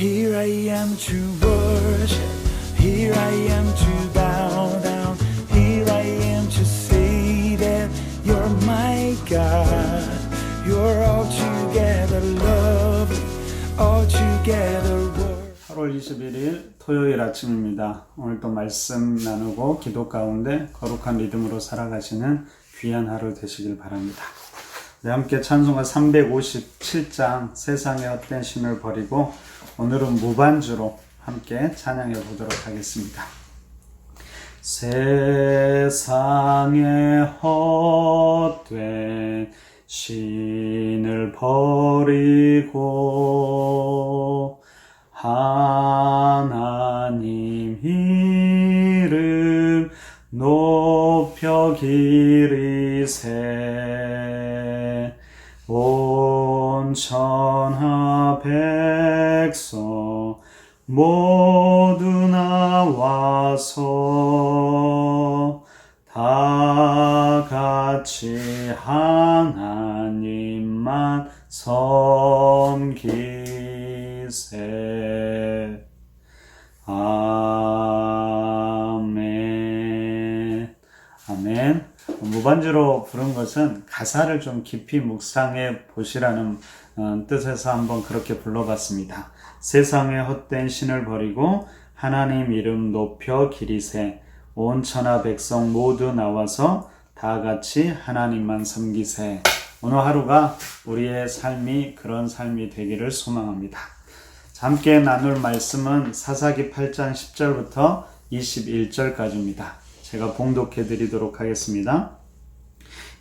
Here I am to worship, here I am to bow down, here I am to say that you're my God. You're altogether lovely, altogether worthy. 8월 21일 토요일 아침입니다. 오늘 또 말씀 나누고 기도 가운데 거룩한 리듬으로 살아가시는 귀한 하루 되시길 바랍니다. 네, 함께 찬송가 357장 세상의 헛된 신을 버리고 오늘은 무반주로 함께 찬양해 보도록 하겠습니다. 세상의 헛된 신을 버리고 하나님 이름 높여 기리세 온 천하 백성 모두 나와서 다 같이 하나님만 섬기세. 아멘. 아멘. 무반주로 부른 것은 가사를 좀 깊이 묵상해 보시라는 뜻에서 한번 그렇게 불러봤습니다. 세상의 헛된 신을 버리고 하나님 이름 높여 기리세 온 천하 백성 모두 나와서 다 같이 하나님만 섬기세. 오늘 하루가 우리의 삶이 그런 삶이 되기를 소망합니다. 함께 나눌 말씀은 사사기 8장 10절부터 21절까지입니다. 제가 봉독해 드리도록 하겠습니다.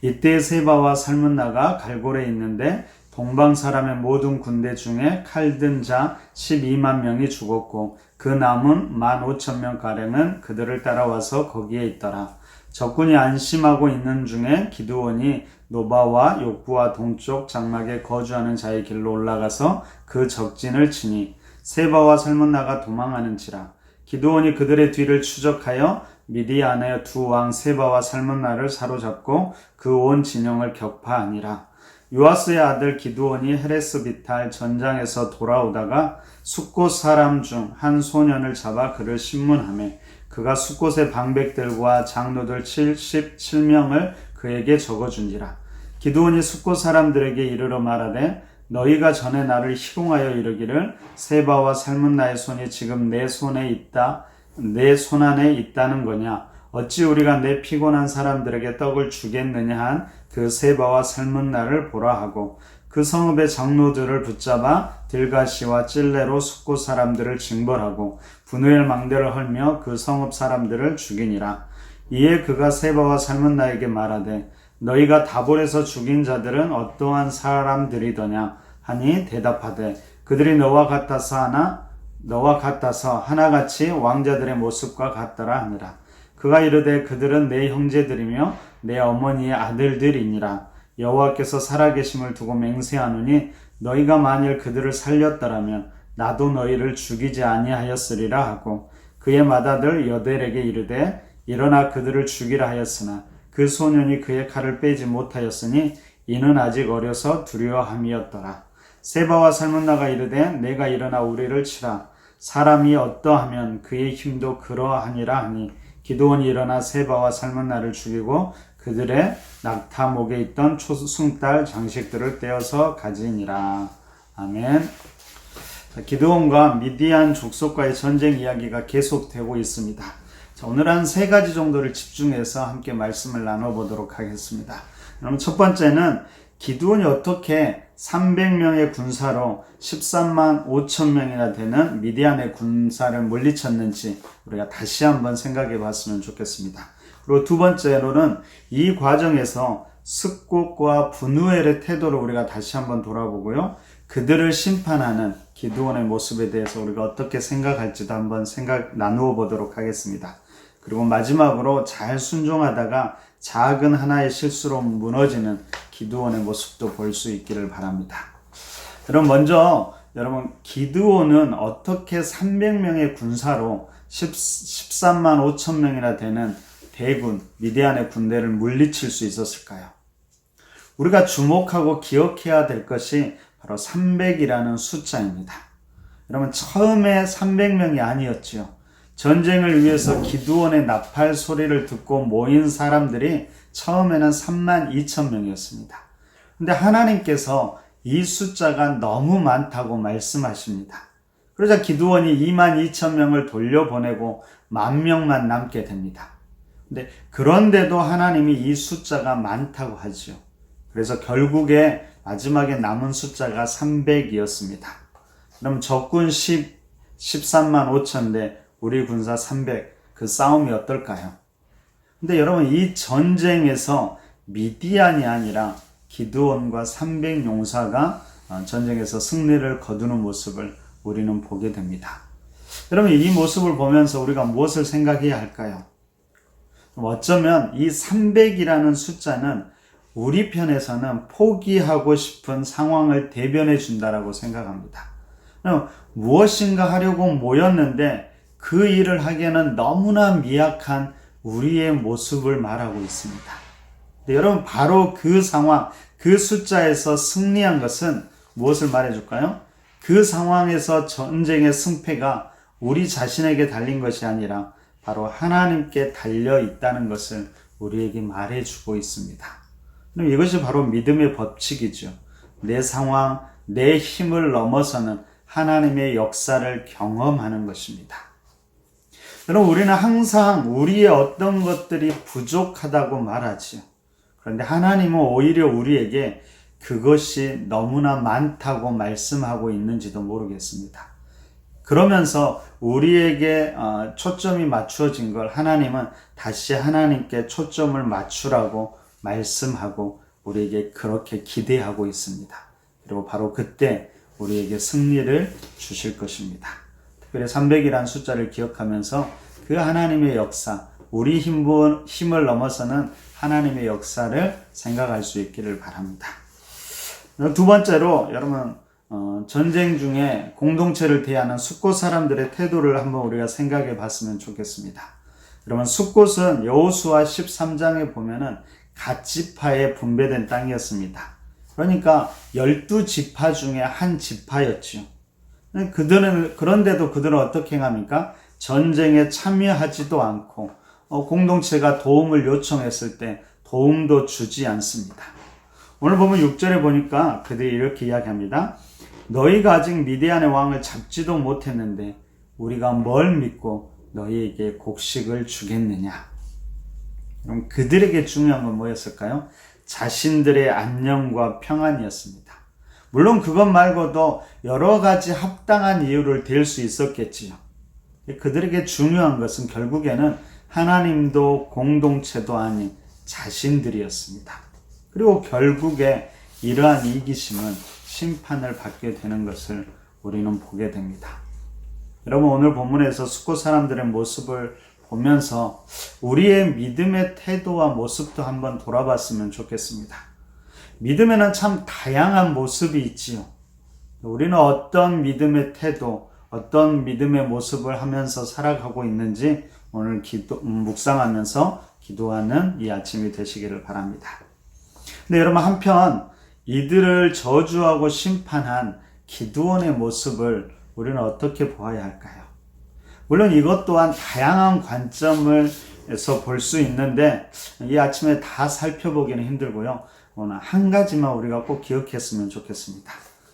이때 세바와 살문나가 갈골에 있는데 동방 사람의 모든 군대 중에 칼 든 자 12만 명이 죽었고 그 남은 15,000명 가량은 그들을 따라와서 거기에 있더라. 적군이 안심하고 있는 중에 기드온이 노바와 욕부와 동쪽 장막에 거주하는 자의 길로 올라가서 그 적진을 치니 세바와 살문나가 도망하는지라. 기드온이 그들의 뒤를 추적하여 미디안의 두 왕 세바와 살문나를 사로잡고 그 온 진영을 격파하니라. 요아스의 아들 기드온이 헤레스 비탈 전장에서 돌아오다가 숫곳 사람 중 한 소년을 잡아 그를 신문하매 그가 숫곳의 방백들과 장로들 77명을 그에게 적어준지라. 기드온이 숫곳 사람들에게 이르러 말하되 너희가 전에 나를 희롱하여 이르기를 세바와 살문나의 손이 지금 내 손 안에 있다는 거냐. 어찌 우리가 내 피곤한 사람들에게 떡을 주겠느냐 한 그 세바와 살문나를 보라 하고 그 성읍의 장로들을 붙잡아 들가시와 찔레로 숫곳 사람들을 징벌하고 분우엘 망대를 헐며 그 성읍 사람들을 죽이니라. 이에 그가 세바와 살문나에게 말하되 너희가 다볼에서 죽인 자들은 어떠한 사람들이더냐 하니 대답하되 그들이 너와 같아서 하나같이 왕자들의 모습과 같더라 하니라. 그가 이르되 그들은 내 형제들이며 내 어머니의 아들들이니라. 여호와께서 살아계심을 두고 맹세하노니 너희가 만일 그들을 살렸더라면 나도 너희를 죽이지 아니하였으리라 하고 그의 맏아들 여델에게 이르되 일어나 그들을 죽이라 하였으나 그 소년이 그의 칼을 빼지 못하였으니 이는 아직 어려서 두려워함이었더라. 세바와 살문나가 이르되 내가 일어나 우리를 치라. 사람이 어떠하면 그의 힘도 그러하니라 하니 기드온이 일어나 세바와 살문나를 죽이고 그들의 낙타목에 있던 초승달 장식들을 떼어서 가지니라. 아멘. 기드온과 미디안 족속과의 전쟁 이야기가 계속되고 있습니다. 오늘 한 세 가지 정도를 집중해서 함께 말씀을 나눠보도록 하겠습니다. 그럼 첫 번째는 기드온이 어떻게 300명의 군사로 13만 5천 명이나 되는 미디안의 군사를 물리쳤는지 우리가 다시 한번 생각해 봤으면 좋겠습니다. 그리고 두 번째로는 이 과정에서 숫곳과 분우엘의 태도를 우리가 다시 한번 돌아보고요. 그들을 심판하는 기드온의 모습에 대해서 우리가 어떻게 생각할지도 한번 나누어 보도록 하겠습니다. 그리고 마지막으로 잘 순종하다가 작은 하나의 실수로 무너지는 기드온의 모습도 볼 수 있기를 바랍니다. 먼저 기드온은 어떻게 300명의 군사로 13만 5천 명이나 되는 대군 미디안의 군대를 물리칠 수 있었을까요? 우리가 주목하고 기억해야 될 것이 바로 300이라는 숫자입니다. 여러분 처음에 300명이 아니었지요. 전쟁을 위해서 기드온의 나팔 소리를 듣고 모인 사람들이 처음에는 32,000명이었습니다. 근데 하나님께서 이 숫자가 너무 많다고 말씀하십니다. 그러자 기드온이 22,000명을 돌려보내고 10,000명만 남게 됩니다. 근데 그런데도 하나님이 이 숫자가 많다고 하죠. 그래서 결국에 마지막에 남은 숫자가 300이었습니다. 그럼 적군 13만 5천 대 우리 군사 300, 그 싸움이 어떨까요? 근데 여러분 이 전쟁에서 미디안이 아니라 기드온과 300용사가 전쟁에서 승리를 거두는 모습을 우리는 보게 됩니다. 여러분 이 모습을 보면서 우리가 무엇을 생각해야 할까요? 어쩌면 이 300이라는 숫자는 우리 편에서는 포기하고 싶은 상황을 대변해 준다라고 생각합니다. 무엇인가 하려고 모였는데 그 일을 하기에는 너무나 미약한 우리의 모습을 말하고 있습니다. 여러분 바로 그 상황, 그 숫자에서 승리한 것은 무엇을 말해줄까요? 그 상황에서 전쟁의 승패가 우리 자신에게 달린 것이 아니라 바로 하나님께 달려 있다는 것을 우리에게 말해주고 있습니다. 그럼 이것이 바로 믿음의 법칙이죠. 내 상황, 내 힘을 넘어서는 하나님의 역사를 경험하는 것입니다. 여러분 우리는 항상 우리의 어떤 것들이 부족하다고 말하지요. 그런데 하나님은 오히려 우리에게 그것이 너무나 많다고 말씀하고 있는지도 모르겠습니다. 그러면서 우리에게 초점이 맞추어진 걸 하나님은 다시 하나님께 초점을 맞추라고 말씀하고 우리에게 그렇게 기대하고 있습니다. 그리고 바로 그때 우리에게 승리를 주실 것입니다. 특별히 300이라는 숫자를 기억하면서 그 하나님의 역사, 우리 힘을 넘어서는 하나님의 역사를 생각할 수 있기를 바랍니다. 두 번째로 여러분 전쟁 중에 공동체를 대하는 숫곳 사람들의 태도를 한번 우리가 생각해 봤으면 좋겠습니다. 여러분 숫곳은 여호수아 13장에 보면은 갓 지파에 분배된 땅이었습니다. 그러니까 12지파 중에 한 지파였지요. 그런데도 그들은 어떻게 행합니까? 전쟁에 참여하지도 않고 공동체가 도움을 요청했을 때 도움도 주지 않습니다. 오늘 보면 6절에 보니까 그들이 이렇게 이야기합니다. 너희가 아직 미디안의 왕을 잡지도 못했는데 우리가 뭘 믿고 너희에게 곡식을 주겠느냐. 그럼 그들에게 중요한 건 뭐였을까요? 자신들의 안녕과 평안이었습니다. 물론 그것 말고도 여러 가지 합당한 이유를 댈 수 있었겠지요. 그들에게 중요한 것은 결국에는 하나님도 공동체도 아닌 자신들이었습니다. 그리고 결국에 이러한 이기심은 심판을 받게 되는 것을 우리는 보게 됩니다. 여러분 오늘 본문에서 숫곳 사람들의 모습을 보면서 우리의 믿음의 태도와 모습도 한번 돌아봤으면 좋겠습니다. 믿음에는 참 다양한 모습이 있지요. 우리는 어떤 믿음의 태도, 어떤 믿음의 모습을 하면서 살아가고 있는지 오늘 묵상하면서 기도하는 이 아침이 되시기를 바랍니다. 근데 여러분 한편 이들을 저주하고 심판한 기드온의 모습을 우리는 어떻게 보아야 할까요? 물론 이것 또한 다양한 관점에서 볼 수 있는데 이 아침에 다 살펴보기는 힘들고요. 오늘 한 가지만 우리가 꼭 기억했으면 좋겠습니다.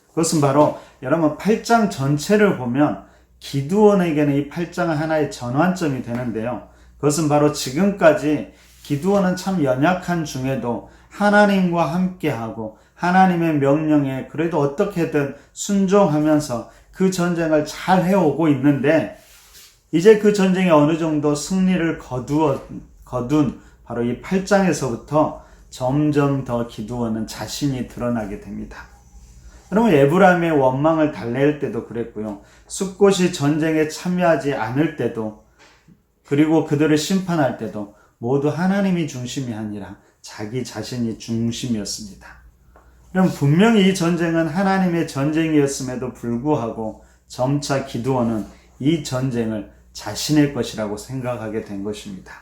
그것은 바로 여러분 8장 전체를 보면 기드온에게는 이 8장은 하나의 전환점이 되는데요. 그것은 바로 지금까지 기드온은 참 연약한 중에도 하나님과 함께하고 하나님의 명령에 그래도 어떻게든 순종하면서 그 전쟁을 잘 해오고 있는데 이제 그 전쟁에 어느 정도 승리를 거둔 바로 이 8장에서부터 점점 더 기드온은 자신이 드러나게 됩니다. 여러분 에브라임의 원망을 달랠 때도 그랬고요. 숫곳이 전쟁에 참여하지 않을 때도 그리고 그들을 심판할 때도 모두 하나님이 중심이 아니라 자기 자신이 중심이었습니다. 그럼 분명히 이 전쟁은 하나님의 전쟁이었음에도 불구하고 점차 기드온은 이 전쟁을 자신의 것이라고 생각하게 된 것입니다.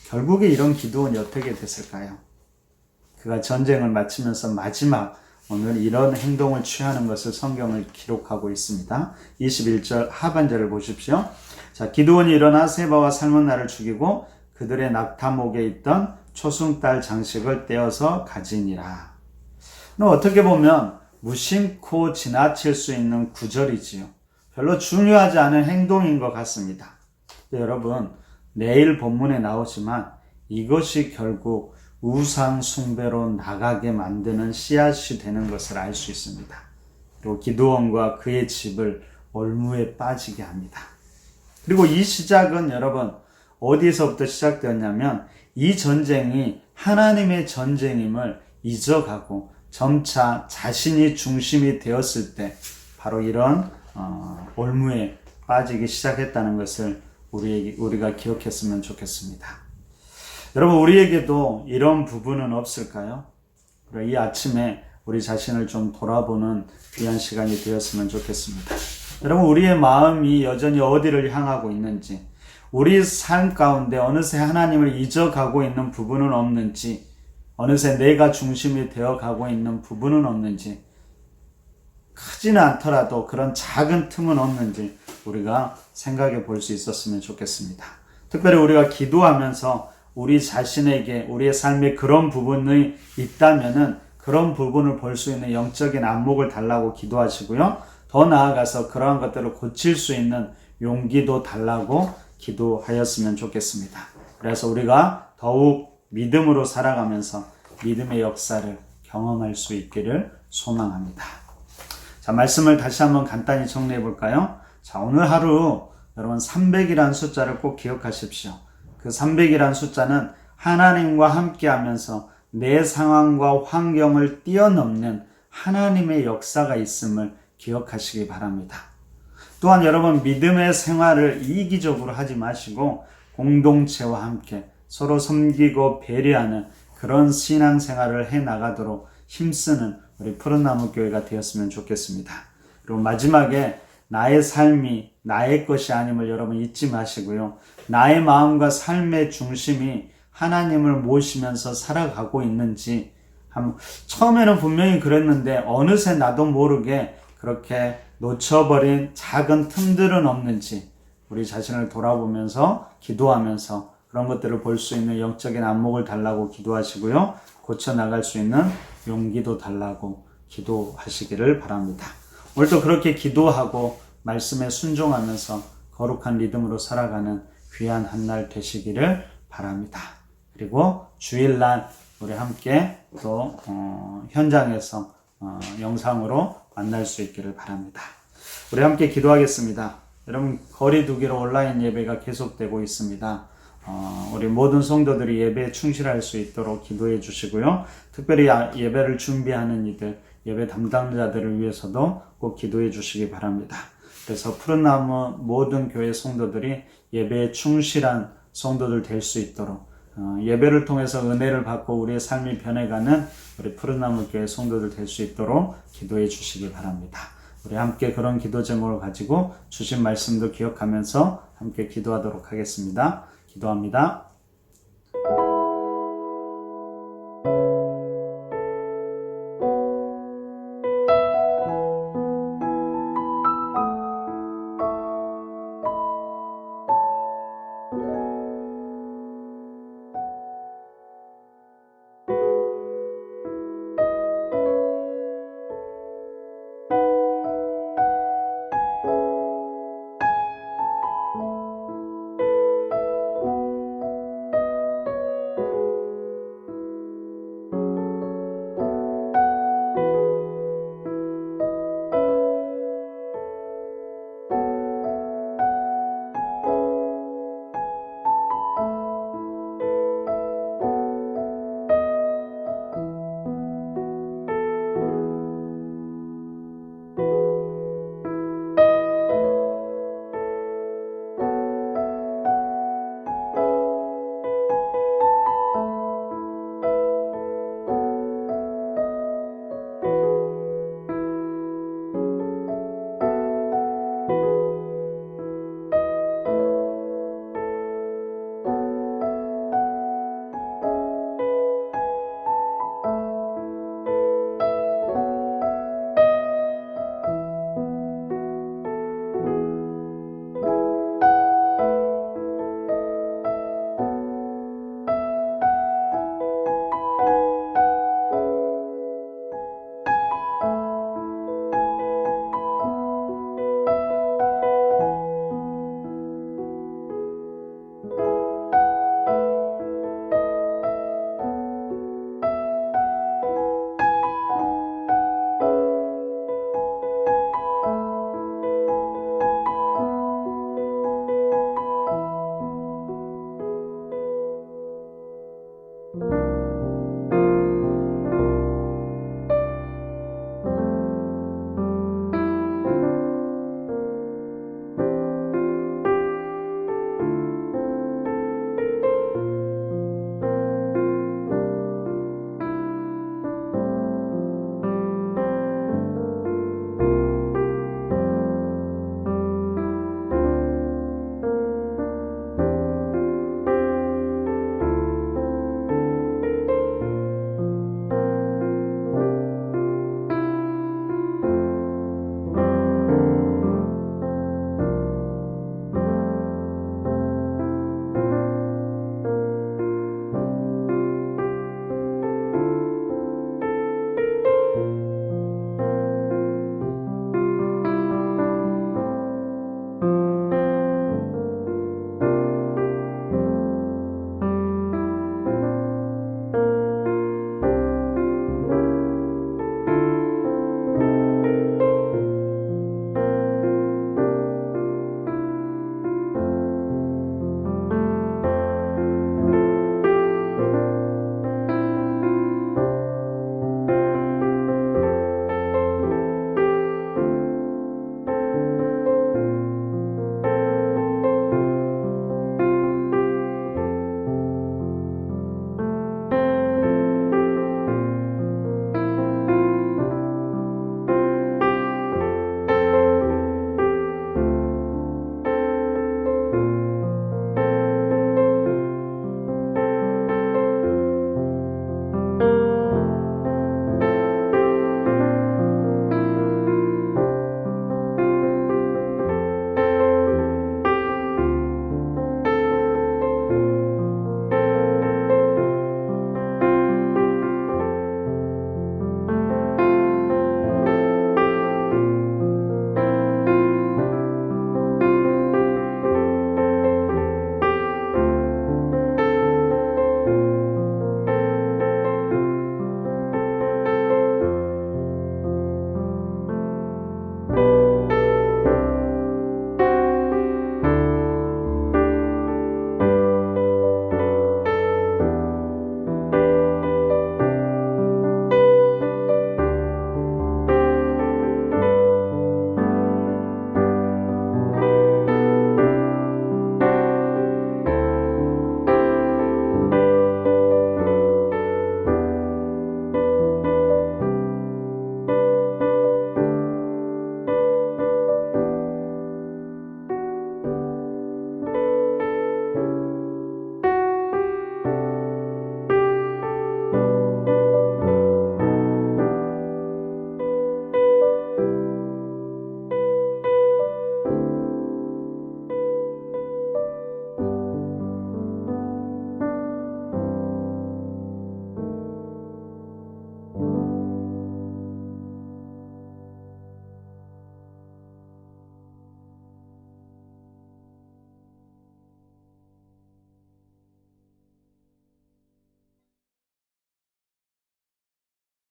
결국에 이런 기드온이 어떻게 됐을까요? 그가 전쟁을 마치면서 마지막 오늘 이런 행동을 취하는 것을 성경을 기록하고 있습니다. 21절 하반절을 보십시오. 자, 기드온이 일어나 세바와 살문나를 죽이고 그들의 낙타목에 있던 초승달 장식을 떼어서 가지니라. 어떻게 보면 무심코 지나칠 수 있는 구절이지요. 별로 중요하지 않은 행동인 것 같습니다. 여러분, 내일 본문에 나오지만 이것이 결국 우상 숭배로 나가게 만드는 씨앗이 되는 것을 알 수 있습니다. 그리고 기드온과 그의 집을 올무에 빠지게 합니다. 그리고 이 시작은 여러분 어디서부터 시작되었냐면 이 전쟁이 하나님의 전쟁임을 잊어가고 점차 자신이 중심이 되었을 때 바로 이런 올무에 빠지기 시작했다는 것을 우리가 기억했으면 좋겠습니다. 여러분, 우리에게도 이런 부분은 없을까요? 이 아침에 우리 자신을 좀 돌아보는 귀한 시간이 되었으면 좋겠습니다. 여러분, 우리의 마음이 여전히 어디를 향하고 있는지, 우리 삶 가운데 어느새 하나님을 잊어가고 있는 부분은 없는지, 어느새 내가 중심이 되어가고 있는 부분은 없는지, 크지는 않더라도 그런 작은 틈은 없는지 우리가 생각해 볼 수 있었으면 좋겠습니다. 특별히 우리가 기도하면서 우리 자신에게 우리의 삶에 그런 부분이 있다면은 그런 부분을 볼 수 있는 영적인 안목을 달라고 기도하시고요. 더 나아가서 그러한 것들을 고칠 수 있는 용기도 달라고 기도하였으면 좋겠습니다. 그래서 우리가 더욱 믿음으로 살아가면서 믿음의 역사를 경험할 수 있기를 소망합니다. 자, 말씀을 다시 한번 간단히 정리해 볼까요? 자, 오늘 하루 여러분 300이라는 숫자를 꼭 기억하십시오. 그 300이라는 숫자는 하나님과 함께 하면서 내 상황과 환경을 뛰어넘는 하나님의 역사가 있음을 기억하시기 바랍니다. 또한 여러분 믿음의 생활을 이기적으로 하지 마시고 공동체와 함께 서로 섬기고 배려하는 그런 신앙생활을 해나가도록 힘쓰는 우리 푸른나무 교회가 되었으면 좋겠습니다. 그리고 마지막에 나의 삶이 나의 것이 아님을 여러분 잊지 마시고요. 나의 마음과 삶의 중심이 하나님을 모시면서 살아가고 있는지 처음에는 분명히 그랬는데 어느새 나도 모르게 그렇게 놓쳐버린 작은 틈들은 없는지 우리 자신을 돌아보면서 기도하면서 그런 것들을 볼 수 있는 영적인 안목을 달라고 기도하시고요. 고쳐나갈 수 있는 용기도 달라고 기도하시기를 바랍니다. 오늘도 그렇게 기도하고 말씀에 순종하면서 거룩한 리듬으로 살아가는 귀한 한 날 되시기를 바랍니다. 그리고 주일날 우리 함께 또 현장에서 영상으로 만날 수 있기를 바랍니다. 우리 함께 기도하겠습니다. 여러분 거리 두기로 온라인 예배가 계속되고 있습니다. 우리 모든 성도들이 예배에 충실할 수 있도록 기도해 주시고요. 특별히 예배를 준비하는 이들, 예배 담당자들을 위해서도 꼭 기도해 주시기 바랍니다. 그래서 푸른나무 모든 교회 성도들이 예배에 충실한 성도들 될 수 있도록 예배를 통해서 은혜를 받고 우리의 삶이 변해가는 우리 푸른나무 교회 성도들 될 수 있도록 기도해 주시기 바랍니다. 우리 함께 그런 기도 제목을 가지고 주신 말씀도 기억하면서 함께 기도하도록 하겠습니다. 기도합니다.